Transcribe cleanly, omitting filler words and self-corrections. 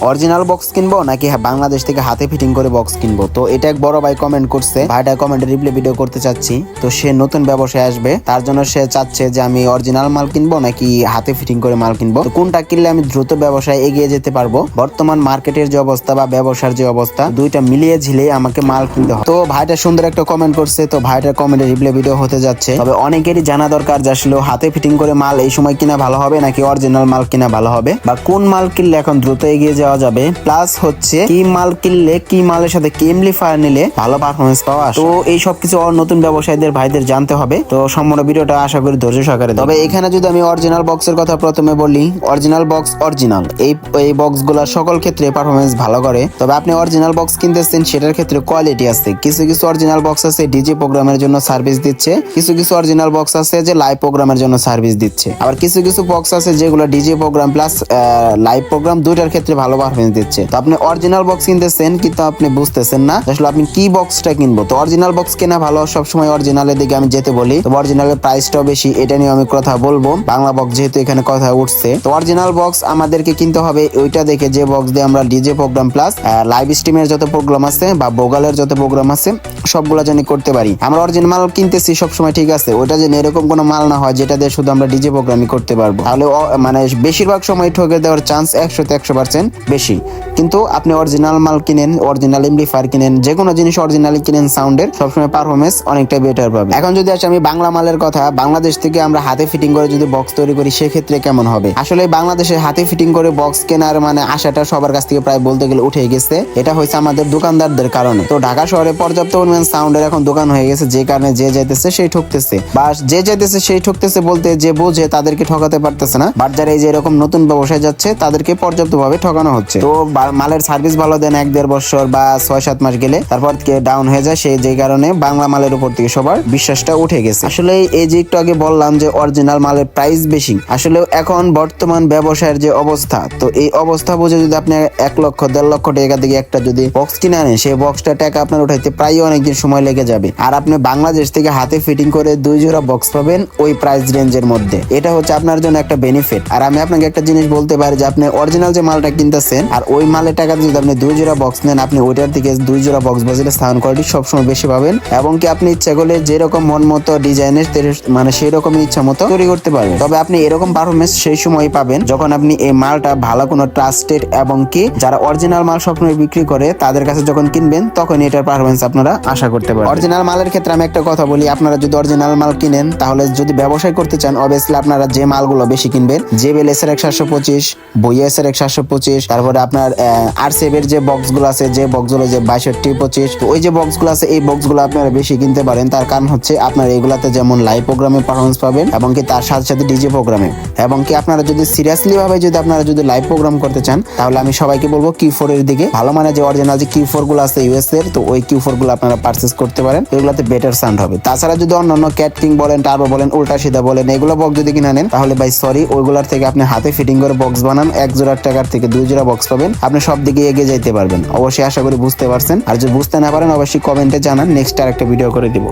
Original box কিনবো নাকি বাংলাদেশ থেকে হাতে ফিটিং করে বক্স কিনবো। তো এটা এক বড় ভাই কমেন্ট করছে, ভাইটা কমেন্টে রিপ্লাই ভিডিও করতে চাচ্ছি। তো সে নতুন ব্যবসায় আসবে, তার জন্য সে চাচ্ছে যে আমি অরিজিনাল মাল কিনবো নাকি হাতে ফিটিং করে মাল কিনবো। তো কোনটা কিনলে আমি দ্রুত ব্যবসায় এগিয়ে যেতে পারবো, বর্তমান মার্কেটের যে অবস্থা বা ব্যবসার যে অবস্থা, দুইটা মিলিয়ে ঝিলে আমাকে মাল কিনতে হবে। তো ভাইটা সুন্দর একটা কমেন্ট করছে, তো ভাইটার কমেন্টে রিপ্লাই ভিডিও হতে যাচ্ছে। তবে অনেকেরই জানা দরকার যে আসলে হাতে ফিটিং করে মাল এই সময় কিনা ভালো হবে নাকি অরিজিনাল মাল কিনা ভালো হবে, বা কোন মাল কিনলে এখন দ্রুত এগিয়ে যাওয়া যাবে, প্লাস হচ্ছে কি মাল কিনলে কি মালের সাথে কি এমপ্লিফায়ার নিলে ভালো পারফরমেন্স পাওয়া। তো এই সবকিছু নতুন ব্যবসায়ীদের ভাইদের জানতে হবে। তো সম্পূর্ণ ভিডিওটা আশা করি ধৈর্য সহকারে। তবে এখানে যদি আমি অরিজিনাল বক্সের কথা প্রথমে বলি, অরিজিনাল বক্স অরিজিনাল এই বক্স গুলা সকল ক্ষেত্রে পারফরমেন্স ভালো করে। তবে আপনি অরিজিনাল বক্স কিনতেছেন, সেটার ক্ষেত্রে কোয়ালিটি আছে। কিছু কিছু অরিজিনাল বক্স আছে ডিজে প্রোগ্রামের জন্য সার্ভিস দিচ্ছে, কিছু কিছু অরিজিনাল বক্স আছে যে লাইভ প্রোগ্রামের জন্য সার্ভিস দিচ্ছে, আবার কিছু কিছু বক্স আছে যেগুলো DJ program plus live program দুইটার ক্ষেত্রে ভালো পারফরমেন্স দিচ্ছে। তো আপনি অরিজিনাল বক্স কিনতেছেন কিন্তু আপনি বুঝতেছেন না আসলে আপনি কি বক্সটা কিনবো। তো অরিজিনাল বক্স কেনা ভালো, সবসময় অরিজিনালের দিকে আমি যেতে বলি। তো অরিজিনালের প্রাইসটাও বেশি, এটা নিয়ে আমি কথা বলবো। বাংলা বক্স যেহেতু এখানে কথা উঠছে, তো অরিজিনাল বক্স আমাদেরকে কিনতে হবে ওইটা দেখে যে বক্স দিয়ে আমরা ডিজে প্রোগ্রাম প্লাস লাইভ স্ট্রিমের যত প্রোগ্রাম আছে বা ভোকালের যত প্রোগ্রাম আছে সবগুলা জানি করতে পারি। আমরা অরিজিনাল মাল কিনতেছি সবসময় ঠিক আছে, ওইটা যেন এরকম কোনো মাল না হয় যেটা দিয়ে শুধু আমরা ডিজে প্রোগ্রামই করতে পারবো, তাহলে মানে বেশিরভাগ সময় ঠকে দেওয়ার চান্স 100% বেশি। কিন্তু আপনি অরিজিনাল মাল কিনেন, অরিজিনাল এমপ্লিফায়ার কিনেন, যে কোনো জিনিস অরিজিনালি কিনেন, সাউন্ডের সবসময় পারফরমেন্স অনেকটা বেটার পাবে। এখন যদি আসি আমি বাংলা মালের কথা, বাংলাদেশ থেকে আমরা হাতে ফিটিং করে যদি বক্স তৈরি করি সেক্ষেত্রে কেমন হবে। আসলে বাংলাদেশে হাতে ফিটিং করে বক্স কেনার মানে আশাটা সবার কাছ থেকে প্রায় বলতে গেলে উঠে গেছে। এটা হয়েছে আমাদের দোকানদারদের কারণে। তো ঢাকা শহরে পর্যাপ্ত পরিমাণ সাউন্ডের এখন দোকান হয়ে গেছে, যে কারণে যে যাইতেছে সেই ঠকতেছে, বা যে যাইতেছে সেই ঠকতেছে বলতে যে বোঝে তাদেরকে ঠকাতে পারতেছে না, বাট যারা এই যে এরকম নতুন ব্যবসায় যাচ্ছে তাদেরকে পর্যাপ্ত ভাবে ঠকানো হচ্ছে। তো মালের সার্ভিস ভালো দেন 1-1.5 বছর বা 6-7 মাস গেলে তারপর ডাউন হয়ে যায়, সেই যে কারণে বাংলা মালের উপর থেকে সবার বিশ্বাসটা উঠে গেছে। আসলে এই যে একটু আগে বললাম যে অরিজিনাল মালের প্রাইস বেশি, আসলে এখন বর্তমান ব্যবসায়ের যে অবস্থা, তো এই অবস্থা বুঝে যদি আপনি 1 লক্ষ 1.5 লক্ষ টাকা দিয়ে একটা যদি বক্স কিনে আনেন, সেই বক্সটা টাকা আপনার উঠাইতে প্রায় অনেকদিন সময় লেগে যাবে। আর আপনি বাংলাদেশ থেকে হাতে ফিটিং করে 2 জোড়া বক্স পাবেন ওই প্রাইস রেঞ্জের মধ্যে, এটা হচ্ছে আপনার জন্য একটা বেনিফিট। আর আমি আপনাকে একটা জিনিস বলতে পারি যে আপনি অরিজিনাল যে মালটা কিনতেছেন আর ওই মালের টাকা যদি আপনি 2 জোড়া বক্স নেন, আপনি ওইটার থেকে 2 জোড়া বক্স বাজারে সাউন্ড কোয়ালিটি সবসময় বেশি পাবেন, এবং কি আপনি ইচ্ছা করলে যেরকম মন মতো ডিজাইনের মানে সেই রকম ইচ্ছা মতো তৈরি করতে পারবেন। তবে আপনি এরকম পারফরমেন্স সেই সময় পাবেন যখন আপনি এই মালটা ভালো কোনো ট্রাস্টেড এবং কি যারা অরিজিনাল মাল সবসময় বিক্রি করে তাদের কাছে যখন কিনবেন, তখন এটার পারফরমেন্স আপনারা আশা করতে পারেন। অরিজিনাল মালের ক্ষেত্রে আমি একটা কথা বলি, আপনারা যদি অরিজিনাল মাল কিনেন তাহলে যদি ব্যবসায় করতে চান, অবভিয়াসলি আপনারা যে মালগুলো বেশি কিনবেন, জেবেল SRX 725, বইয়া SRX 725, তারপরে আপনার RCF এর যে বক্সগুলো আছে, যে বক্সগুলো যে 6225, ওই যে বক্সগুলো আছে, এই বক্সগুলো আপনারা বেশি কিনতে পারেন। তার কারণ হচ্ছে আপনার এইগুলাতে যেমন লাইভ প্রোগ্রামে পারফরমেন্স পাবেন এবং কি তার সাথে সাথে ডিজে প্রোগ্রামে, এবং কি আপনারা যদি সিরিয়াসলি ভাবে যদি আপনারা যদি লাইভ প্রোগ্রাম করতে চান, তাহলে আমি সবাইকে বলবো Q4 এর দিকে, ভালো মানে যে অরিজিনাল যে Q4 গুলো আছে US এর, তো ওই Q4 গুলো আপনারা পারচেজ করতে পারেন, এগুলাতে বেটার সাউন্ড হবে। তাছাড়া যদি অন্যান্য ক্যাট কিং বলেন, টার্বো বলেন, উল্টা সিধা বলেন, এগুলো বক্স যদি কিনে নেন, তাহলে ভাই সরি, ওইগুলার থেকে আপনি হাতে ফিটিং করে বক্স বানান, 1 জোড়ার টাকার থেকে 2 জোড়া বক্স পাবেন, আপনি সব দিকে এগিয়ে যাইতে পারবেন। অবশ্যই আশা করি বুঝতে পারছেন, আর যদি বুঝতে না পারেন অবশ্যই কমেন্টে জানান, নেক্সট আরেকটা ভিডিও করে দিব।